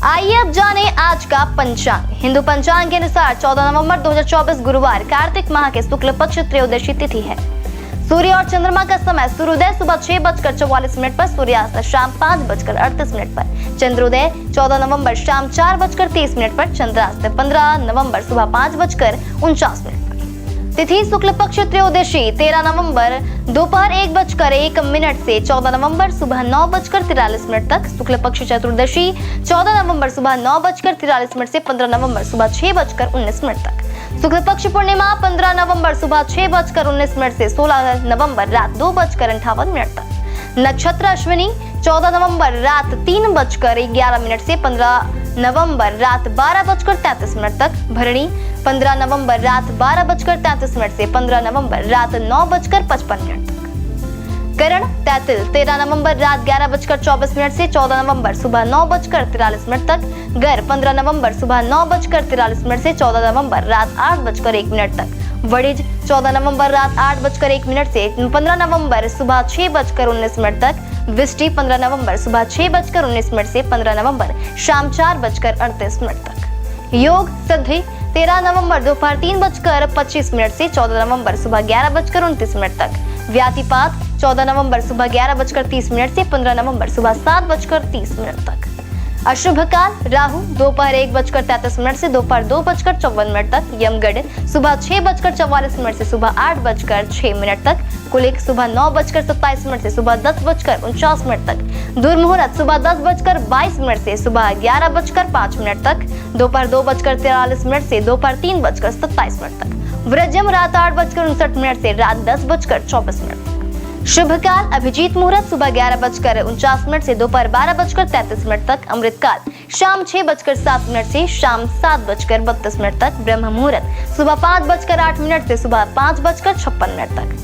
आइए अब जाने आज का पंचांग। हिंदू पंचांग के अनुसार 14 नवंबर 2024 गुरुवार कार्तिक माह के शुक्ल पक्ष त्रयोदशी तिथि है। सूर्य और चंद्रमा का समय सूर्योदय सुबह 6:44 पर, सूर्यास्त शाम 5:38 पर, चंद्रोदय 14 नवंबर शाम 4:30 पर, चंद्रास्त 15 नवंबर सुबह 5:49 पर। तिथि शुक्ल पक्ष त्रयोदशी 13 नवंबर दोपहर 1:01 से 14 नवंबर सुबह 9:43 तक। शुक्ल पक्ष चतुर्दशी 14 नवंबर सुबह 9:43 से 15 नवंबर सुबह 6:19 तक। शुक्ल पक्ष पूर्णिमा 15 नवंबर सुबह 6:19 से 16 नवंबर रात 2:58 तक। नक्षत्र अश्विनी 14 नवंबर रात 3:11 से 15 नवंबर रात 12:33 तक। भरणी 15 नवंबर रात 12:33 से 15 नवंबर रात 9:55 तक। करण तैतिल 13 नवंबर रात 11:24 से 14 नवंबर सुबह 9:43 तक। गर 15 नवंबर सुबह 9:43 से 14 नवंबर रात 8:01 तक। वणिज 14 नवंबर रात 8:01 से 15 नवंबर सुबह 6:19 तक। विष्टि 15 नवंबर सुबह 6:19 से 15 नवंबर शाम 4:38 तक। योग सिद्धि 13 नवंबर दोपहर 3:25 से 14 नवंबर सुबह 11:29 तक। व्यातिपात 14 नवंबर सुबह 11:30 से 15 नवंबर सुबह 7:30 तक। अशुभ काल राहु दोपहर 1:33 से दोपहर 2:54 तक। यमगढ़ सुबह 6:44 से सुबह 8:06 तक। कुलिक सुबह 9:27 से सुबह 10:49 तक। दुर्मुहूर्त सुबह 10:22 से सुबह 11:05 तक। दोपहर 2:43 से दोपहर 3:27 तक। वृज्यम रात 8:59 से रात 10:24 तक। शुभ काल अभिजीत मुहूर्त सुबह 11:49 से दोपहर 12:33 तक। अमृत काल शाम 6:07 से शाम 7:32 तक। ब्रह्म मुहूर्त सुबह 5:08 से सुबह 5:56 तक।